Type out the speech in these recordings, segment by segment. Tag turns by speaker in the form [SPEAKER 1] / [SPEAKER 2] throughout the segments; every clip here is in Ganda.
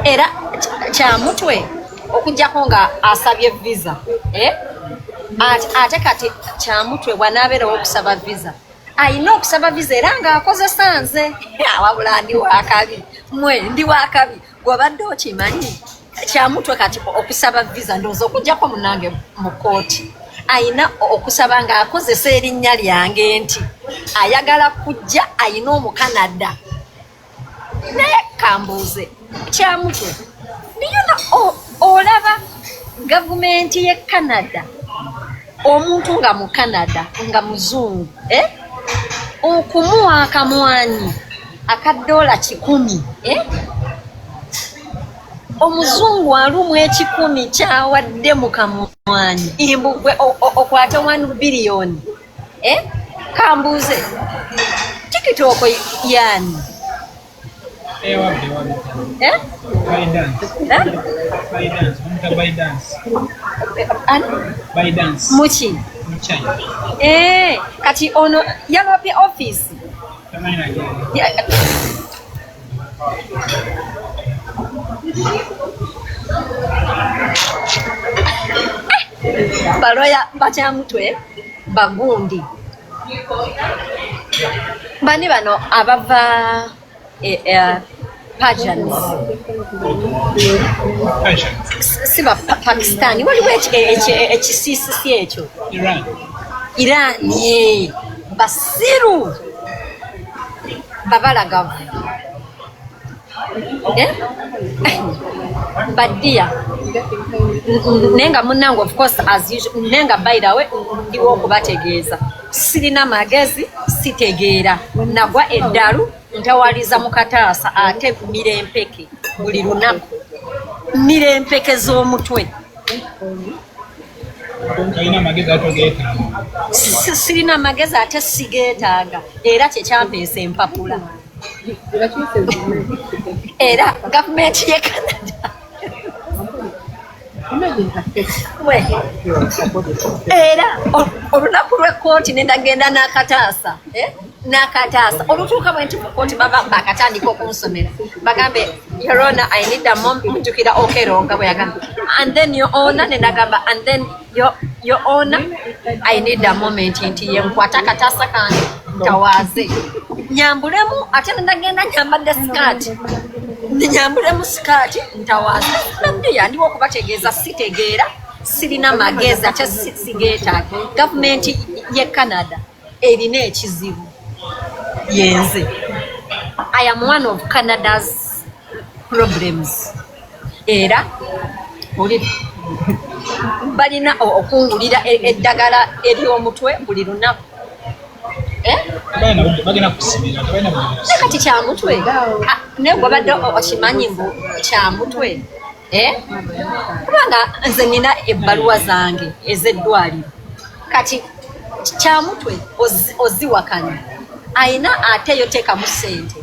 [SPEAKER 1] era kya mutwe okujjako nga asabye visa ate kati kya mutwe bw'anaabeerawo okusaba visa ayina okusaba visa era ng'akozesa nze wabula ndi wakabi ndi wakabi gw'obadde okimanyi kya mutwe kati okusaba visa ndowooza okujjako munange mu kooti ayina okusaba ng'akozesa erinnya lyange nti ayagala kujja ayina Omukanada naye kambuuze kya mutwe niyona olaba gavumenti y'e Canada omuntu nga mu Canada nga muzungu okumuwa akamwanyi akadoola 100 omuzungu alumu 10 kyawadde mu kamwanyi imbugwe okwate 1 biliyoni kambuuze tikitooko yani muki kati ono yalopye office baloya bakyamutwe bagundi bani bano abava Persians siba Pakistani waliwo ekisiisisi ekyo Iran basiru babalagavu badia nenga munango of course as usual nenga by the way ndiwo okubategeeza sirina magezi sitegeera nagwa eddalu ntawaliza mu kataasa ate mirempeke buli lunaku mirempeke z'omutwe sirina magezi ate sigeetaaga era kyekyampeesa empapula era gavumenti y'e Canada era olunaku lw'ekkooti nendagenda n'akataasa olutuuka bwe nti ku kkooti baba bakatandika okunsomera bagambe your honor I need a mom njukira okeronga bwe yagamba and then your honor nendagamba and then your honor I need a moment nti yenkwata akataasa kange ntawaaze nyambulemu ate nendagenda nyambadde sikaati nyambulemu sikaati ntawaaze nandi yandiwo okubategeeza sitegeera sirina magezi ate sigeetaaga gavumenti y'e Canada erina ekizibu yenze I am one of Canada's problems era oli balina okungulira eddagala ery'omutwe buli lunaku kati kyamutwe naye gwabadde okimanyi mbu kyamutwe kubanga nze nina ebbaluwa zange ez'eddwaliro kati kyamutwe oziwakanya ayina ate yo teekamu ssente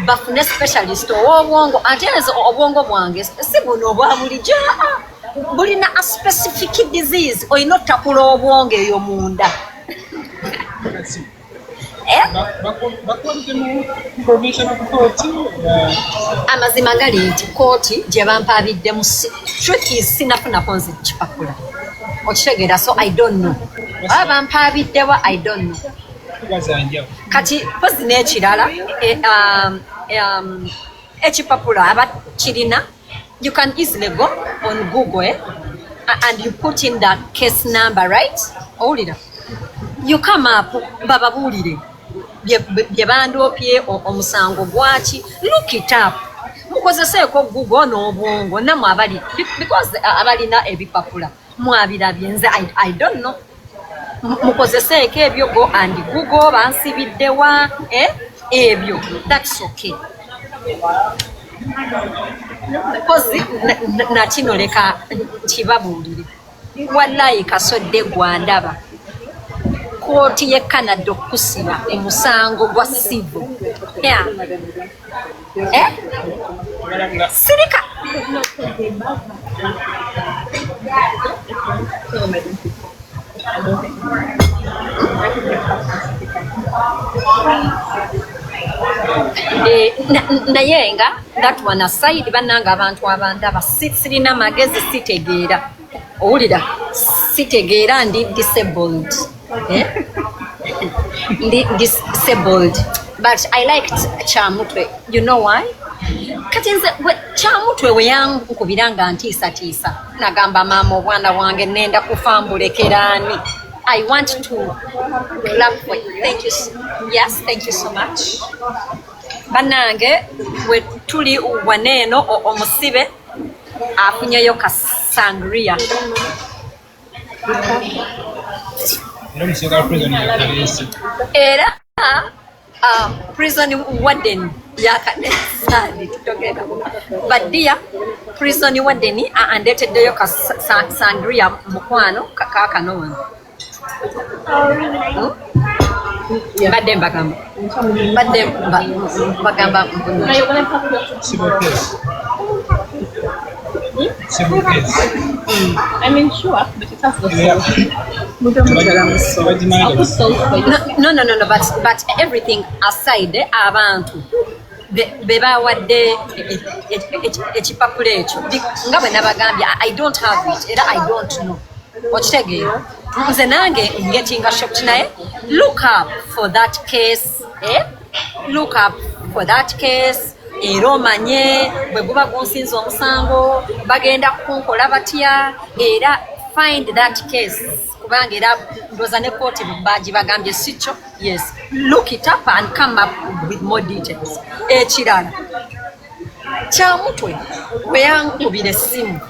[SPEAKER 1] bafune specialist ow'obwongo ate nze obwongo bwange si buno obwa bulijjo bulina a specific disease olina ottakula obwongo eyo munda amazima gali nti kooti gye bampaabiddemu sinafunako nze kipapula okitegeera so I don't know baba bampaabiddewa I don't know kati pozi n'ekirala ekipapula aba kirina you can easily go on Google and you put in the case number right owulira you come up bababuulire bye bandoopye omusango gwaki look it up mukozeseeko Google n'obwongo namwe abali because abalina ebipapula mwabirabye nze I don't know mukozeseeko ebyo go and Google bansibiddewa ebyo that's okay kozi nakino leka kibabuulire wallahi kasodde gwandaba kooti y'e Canada okusiba omusango gwa civil sirika naye nga that one aside bannanga abantu abandaba sirina magezi sitegeera owulira sitegeera ndi disabled disabled but I liked Kyamutwe. You know why? Kati nze Kyamutwe we yankubira nga ntiisatiisa nagamba maama obwana wange nenda kufambulekeraani. I want to clap for you. Thank you. Yes, thank you so much. Banange we tuli waneeno omusibe afunyeyo ka sangria. Era prison warden yakanesani tutogera but dear prison warden andeteddeyo ka sangria mukwano kakano badde mbagamba
[SPEAKER 2] I mean, sure, but it has to
[SPEAKER 1] No, but everything aside, abantu bebawadde ekipapula ekyo nga bwe nabagambye I don't have it era I don't know okitegeera nze nange getting shocked naye look up for that case look up for that case era omanye bwe guba gunsinza omusango bagenda kunkola batya era find that case kubanga era ndoza ne kooti bagi bagambye sikyo. Yes, look it up and come up with more details. Ekirala Kyamutwe bwe yankubira essimu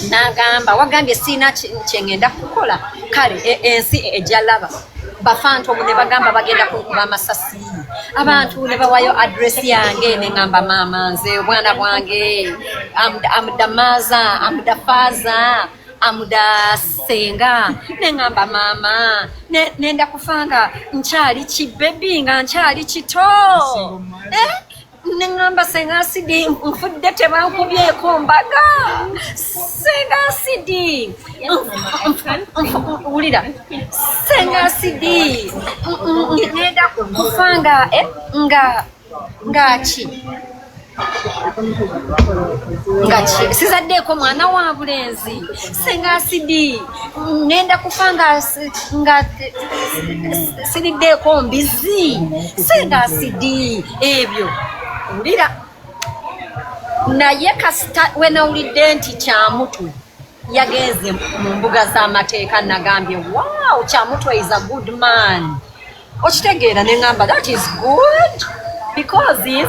[SPEAKER 1] nagamba wagambye siina kyengenda kukola kale ensi ejalaba bafanto ne bagamba bagenda kunkuba amasasi abantu ne bawayo address yange ne ngamba maama nze obwana bwange amda maza amda faza amda senga ne ngamba maama nenda kufanga nkyali kibebi nga nkyali kito nengamba senga sidi mfudde tebankubyeko mbaga senga sidi ulira senga sidi ngenda kufanga ngachi sizaddeko mwana wa bulenzi senga sidi nenda kufanga nga sididdeko mbizi senga sidi ebyo ulira naye kasita wenawulidde nti Kyamutwe yagenze mu mbuga z'amateeka nagambye wow Kyamutwe is a good man okitegeera ne ngamba that is good because is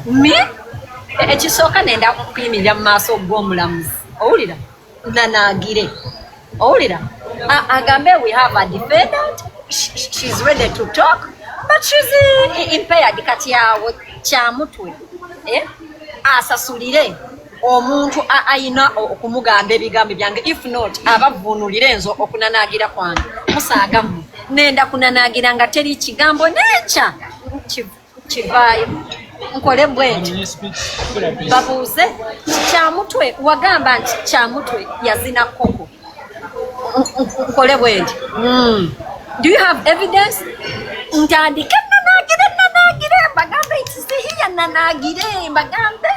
[SPEAKER 1] me ekisooka nenda kuyimirira mu maaso g'omulamuzi owulira nanagire owulira agambe we have a defendant she's ready to talk but she's impaired kati yawo Kyamutwe asasulire omuntu ayina okumugamba ebigambo byange if not abavunulire enzo okunanagira kwange musaagamu nenda kunanagira nga teri kigambo nekya kivaayo nkole bwenti babuuze Kyamutwe wagamba nti Kyamutwe yazina koko nkole bwenti do you have evidence ntandike nanagire bagambe itisihiya nanagire bagambe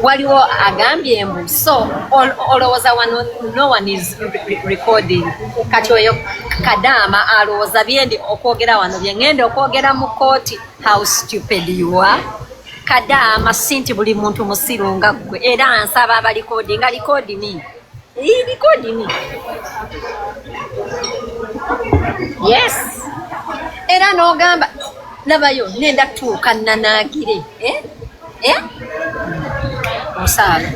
[SPEAKER 1] waliwo agambye mbu so olowooza wano no one is recording kati oyo Kadaama alowooza byendi okwogera wano byengende okwogera mu kooti. How stupid you are Kadaama sinti buli muntu musiru nga gwe era nsaba abalikodinga likodini yes era n'ogamba labayo nenda tuuka nanagire omusala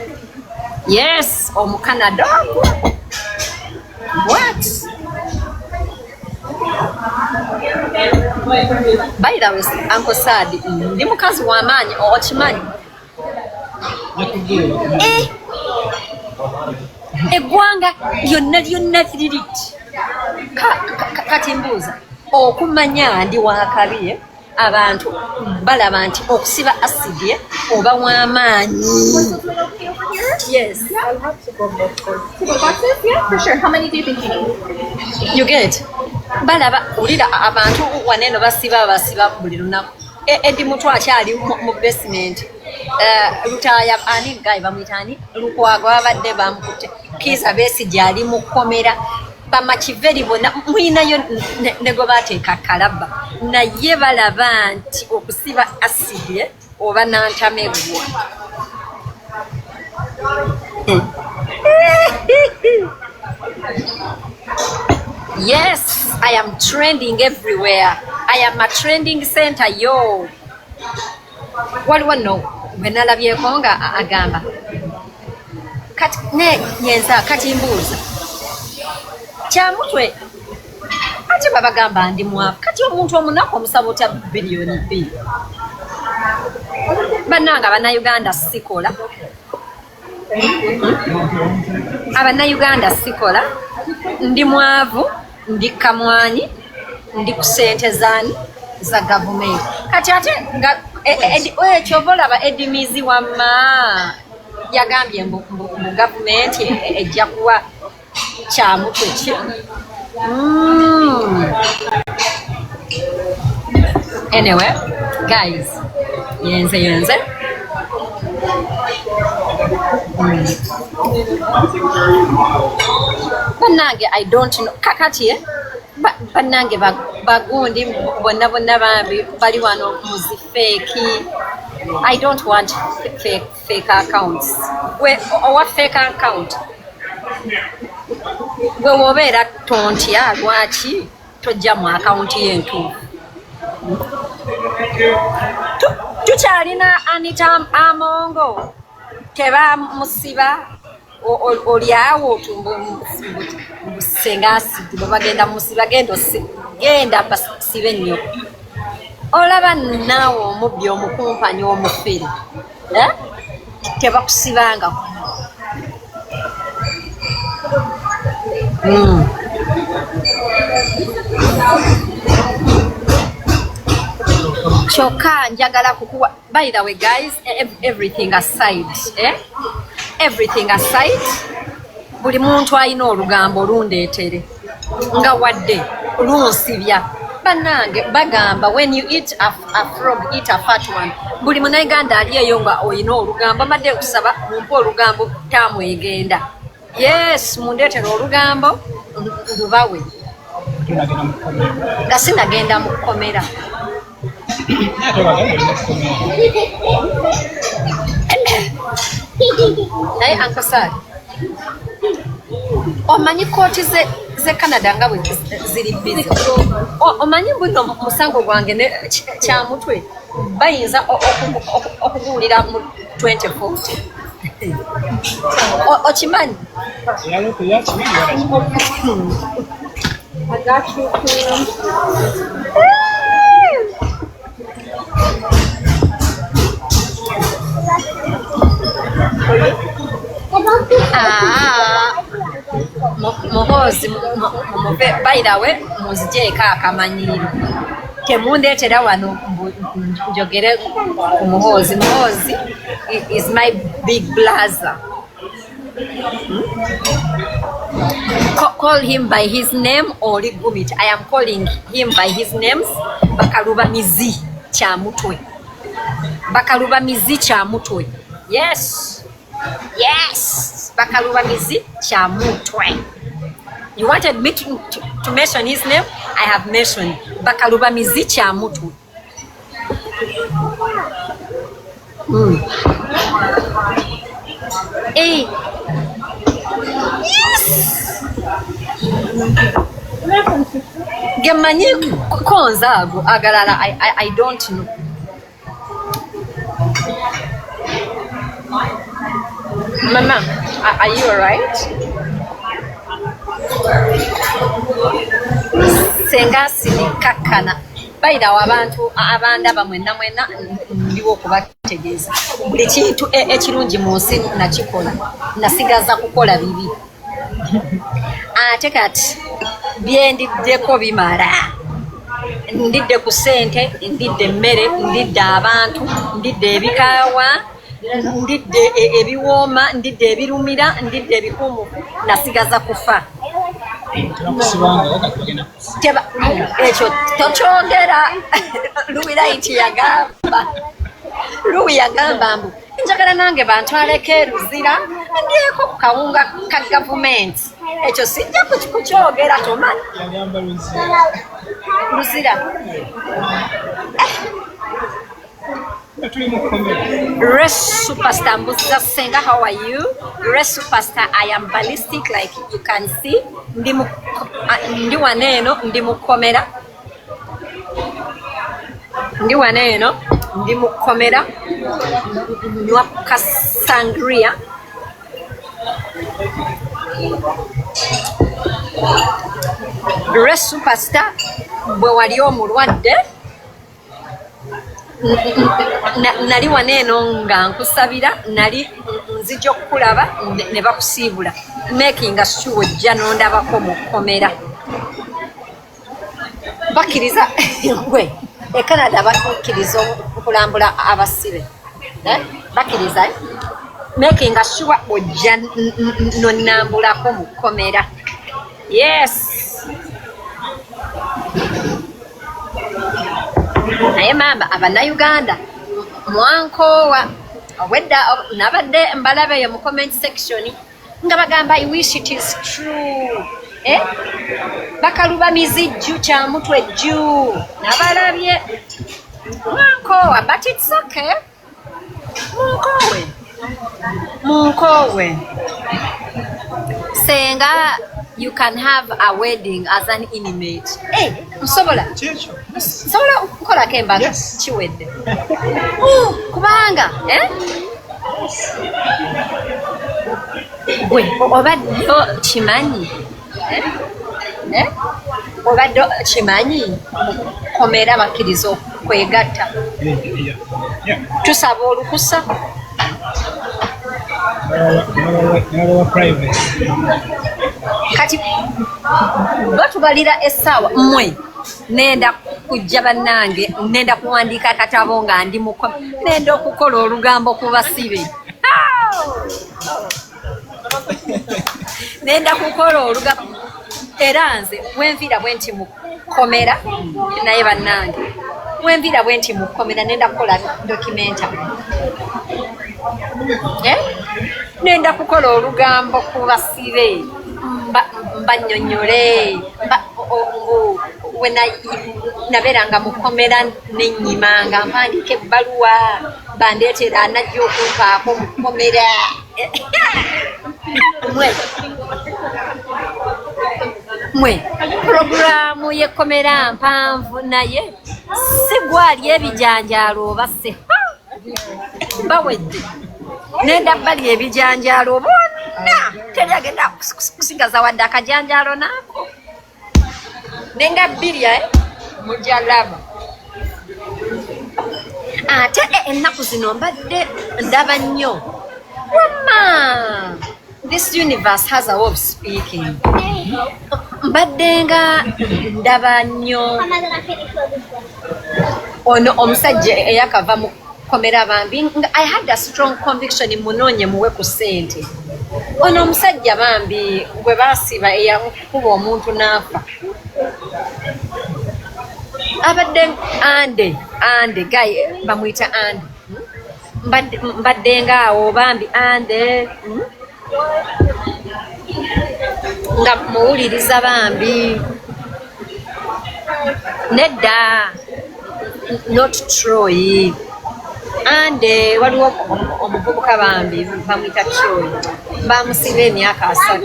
[SPEAKER 1] yes omukanada what by the way Uncle Sadi ndi mukazi w'amaanyi okimanyi eggwanga lyonna liriti kati mbuuza okumanya ndi wakabi abantu balaba nti okusiba asidi oba w'amaanyi Yes.
[SPEAKER 2] I'll have to go both boxes. Yeah, for sure. How many do you think you need?
[SPEAKER 1] You get balaba ulira abantu waneno basiba buli lunaku edi mutu akyali mu basement lutaya ani guy bamwitani lukwago abadde bamukutte kiza Besigye ali mu komera bamakiveri bona mwinayo nego bateeka kalaba naye balaba nti okusiba acid oba nantamegwa Yes, I am trending everywhere. I am a trending center, yo. Waliwo no bwenalabyeko nga agamba kati ne yenza kati mbuuza kyamutwe ate babagamba ndi mwavu kati omuntu omunaku omusabota biliyoni 2 bannanga bannayuganda sikola abannayuganda sikola ndi mwavu ndi kamwanyi ndi ku ssente za gavumenti kati ate nga ekyoba olaba edimizi wamma yagambye mbu gavumenti ejja kuwa kyamutwe ki anyway guys yenze bannange I don't know kakati bannange bagundi bonna bambi bali wano muzifeeki I don't want fake accounts what fake account gwe wobeera tontya lwaki tojja mu akawunti y'entuufu tukyalina Anita Amongo tebamusiba olyawo senga asidi babagenda musiba genda basibe nnyo olaba naawe omubbi omukumpanya omufere tebakusibanga kyokka njagala kukuwa by the way guys everything aside everything aside buli muntu alina olugambo olundeetere nga wadde lunsibya bannange bagamba when you eat a frog eat a fat one buli munauganda ali eyo nga olina olugambo amadde kusaba mumpe olugambo tamwegenda yes mundeetere olugambo lubawe nga sinagenda mu kkomera naye ankasali omanyi kooti ze Canada nga bwe ziri bizi omanyi buno musango gwange kyamutwe bayinza okuguwulira mu 2040 okimanyi I got you muhoozi by the way muzigyeko akamanyiiro temundeetera wano njogere ku muhoozi is my big blazer call him by his name or Gumit. I am calling him by his names. Bakalubamizi Kyamutwe. Bakalubamizi Kyamutwe. Yes. Yes. Bakalubamizi Kyamutwe. You wanted me to mention his name? I have mentioned Bakalubamizi Kyamutwe. Hey. Yes. Gemanyi konzago agalala I don't know. Mama, are you alright? Senga sinikakana. Baida wabantu abanda bamwena ndiwo okubategeeza buli kintu ekirungi mu nsi nakikola nasigaza kukola bibi ate kati byendiddeko bimala ndidde ku ssente ndidde emmere ndidde abantu ndidde ebikaawa ndidde ebiwooma ndidde ebirumira ndidde ebikuumufu nasigaza kufa ekyo tokyogera luwiraiti yagamba mbu njagala nange bantwaleko eruzira ndyeko ku kawunga ka gavumenti ekyo sijja kukyogera tomanyi luzira Race superstar Mbuza Senga, how are you? Race superstar, I am ballistic like you can see. Ndi waneno, ndi mukomera. Nwaka sangria. Race superstar, bwe wali omulwadde. Nali waneeno nga nkusabira nali nzija okukulaba ne bakusiibula making sure ojja n'ondabako mu kkomera bakkiriza gwe e Canada bakkiriza okulambula abasibe bakkiriza making sure ojja n'onnambulako mu kkomera yes naye mamba abannayuganda mwankoowa obwedda nabadde mbalabeyo mu comment section nga bagamba I wish it is true bakaluba mizijju kya mutwe jju nabalabye mwankoowa but it's okay munkoowe senga you can have a wedding as an inmate nsobola okukolako embaga kiwedde kubanga gwe obadde kimanyi mukomera bakkiriza okwegatta tusaba olukusa kati batubalira essaawa mmwe nenda kujja bannange nenda kuwandiika akatabo nga ndi nenda okukola olugambo ku basibe nenda kukola olugambo era nze bwenviira bwe nti mukomera naye bannange bwenviira bwe nti mukomera nenda kukola documentary nenda kukola olugambo ku basibe mbanyonyole we nabeeranga mukomera nenyimanga mpandika ebbaluwa bandeetera anajja okumpaako mukomera mwe puroguramu y'ekkomera mpanvu naye si gwali ebijanjaalo oba se bawedde nenda bali ebijanjaalo bonna teryagenda kusigaza wadde akajanjaalo naako nenga birya mujalaba ate ennaku zino mbadde ndaba nnyo wama this universe has a way of speaking mbadde nga ndaba nnyo ono omusajja eyakava mu komera bambi I had a strong conviction munoonye muwe ku ssente ono omusajja bambi gwe baasiba eyakuba omuntu n'afa abadde ande gaye bamuyita ande mbadde ngaawo bambi ande nga muwuliriza bambi nedda not Troy ande waliwo omuvubuka bambi bamuyita Troy bamusiba emyaka 3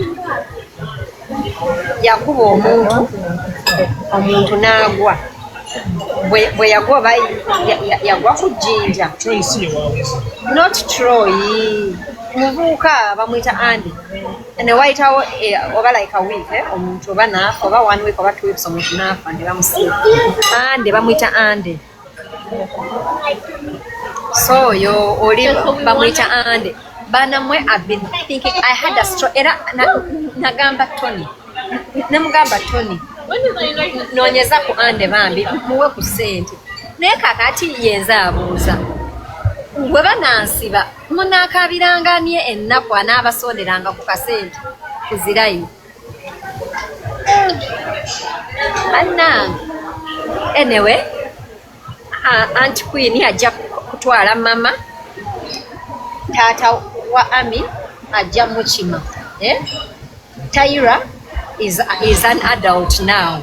[SPEAKER 1] yakuba omuntu n'agwa bwe yagwa oba yagwa ku jjinja not Troy muvubuka bamuyita ande ne wayitawo oba like a week omuntu oba naafa oba 1 week oba 2 weeks omuntu naafa ne bamusiba ande bamuyita ande so oyo oli bamuyita ande banamwe I've been thinking I had a stroke era nagamba Tony namugamba Tony noonyeza ku ande bambi muwe ku ssente naye kakati yenza abuuza Bwe banansiba munaakabiranganye ennaku anaabasonderanga ku kasente kuzirayo. Bannange anyway, Aunt Queen ajja kutwala mama, taata wa Ami ajja mukima. Tyra is an adult now.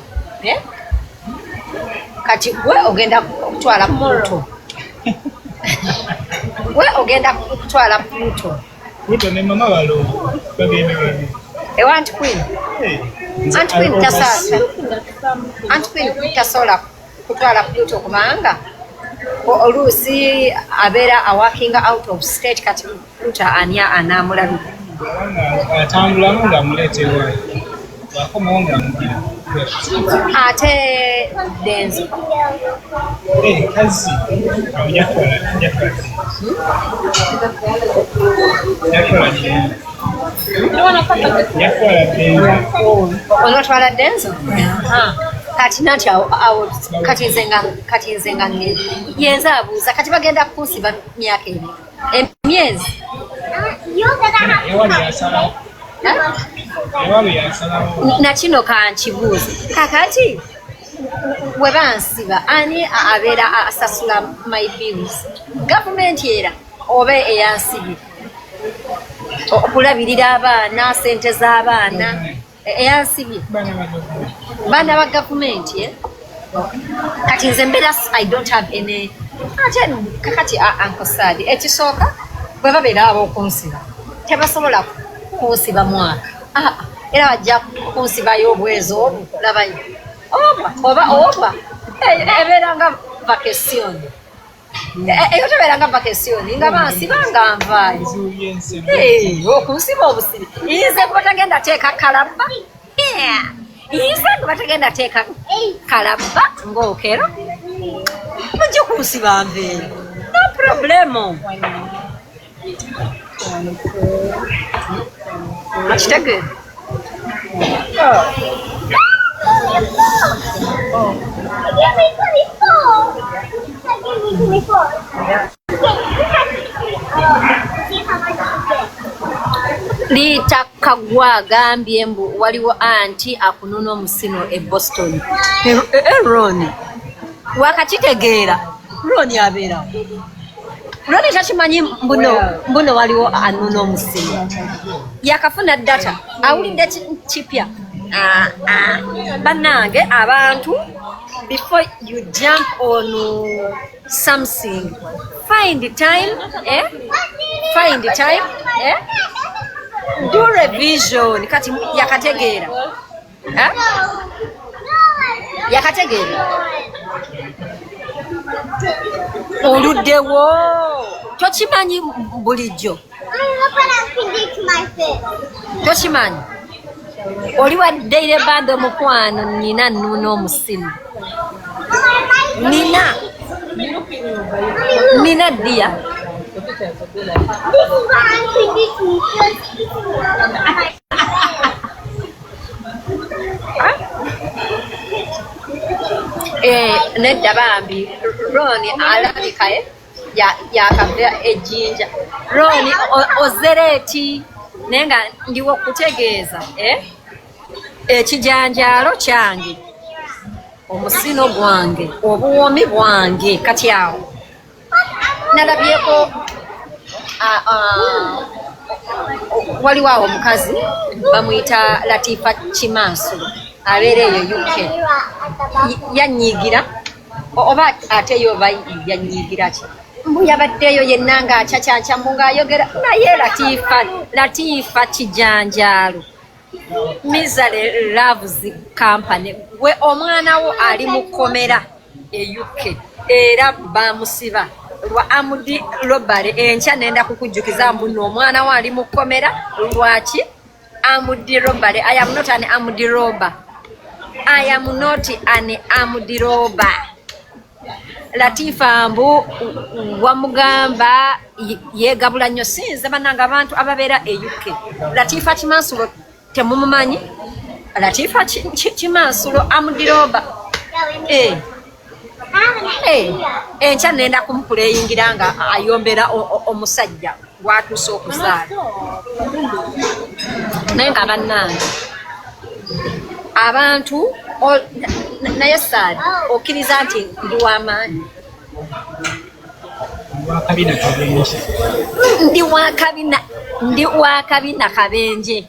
[SPEAKER 1] Kati gwe ogenda kutwala Pluto. Gwe ogenda kutwala Pluto.
[SPEAKER 3] Pluto ne mama walo bagende wali.
[SPEAKER 1] Aunt Queen. Aunt Queen tasasa. Aunt Queen tasola kutwala Pluto kubanga oluusi abeera awakinga out of state kati Pluto ania anamulabira.
[SPEAKER 3] Atambulamu nga muleetewa. Wakomawo nga mugira.
[SPEAKER 1] Ate Denzo.
[SPEAKER 3] Kazi.
[SPEAKER 1] Onotwala Denzo? Kati nati awo kati nze nga yenza abuuza kati bagenda kunsiba myaka eno. Emyezi. Nakino kankibuuze kakati bwe bansiba ani abeera asasula my bills? Gavumenti era oba eyansibye okulabirira abaana, sente z'abaana eyansibye baana ba gavumenti. Kati nze mbeera I don't have any. Ate kakati ankosadi ekisooka bwe babeera ab'okunsiba tebasobola kunsiba mwaka. Era bajja kunsibayo obwezo obwo labayo oba ebeera nga vacation. Eyo tebeera nga vacation nga bansiba nga nvaayo okunsiba obusibi. Nze gwe batagenda teeka kalabba, nze gwe batagenda teeka kalabba ng'okero mujja kunsiba nveeyo, no problemo. Akitegeera? Liita Kaggwa agambye mbu waliwo anti akunona omusino e Boston. Ron wakakitegeera? Ron abeerawo. Ron takimanyi mbuno waliwo anona omusino. Yakafuna data awulidde kipya. Bannange abantu, before you jump on something, find the time, do revision. Kati yakategeera, yakategeera oluddewo tokimanyi bulijjo, tokimanyi oli waddeire bando mukwano nina nnuuna omusino nina ddiya nedda bambi Roni alabikaye yakavya ejjinja. Roni ozereeti naye nga ndiwo okutegeeza ekijanjaalo kyange, omusino gwange, obuwoomi bwange. Kati awo nalabyeko waliwo awo omukazi bamuyita Latifa Kimansu abeera eyo UK. Yanyiigira oba ate yo oba yanyiigira ki, mbu yabaddeyo yenna ng'acacancamu ng'ayogera naye Latifa Kijanjaalo Misery Loves Company. Gwe omwana wo ali mu kkomera e UK era bamusiba lwa Amudi Robbery. Enkya nenda kukujjukiza mbu omwana wo ali mu kkomera lwaki Amudi Robbery. I am not an Amudi robber. I am not an Amudi robber. Latifa mbu wamugamba yegabula nnyo. Sinze bannange abantu ababeera e UK. Latifa Kimansulo temumumanyi? Latifa Kimansulo Amudi robber. enkya nenda kumupuleyingira nga ayombera omusajja gwatuuse okuzaala naye nga bannange abantu naye Saadi okkiriza nti ndi w'amaanyi ndi wa kabina kabenje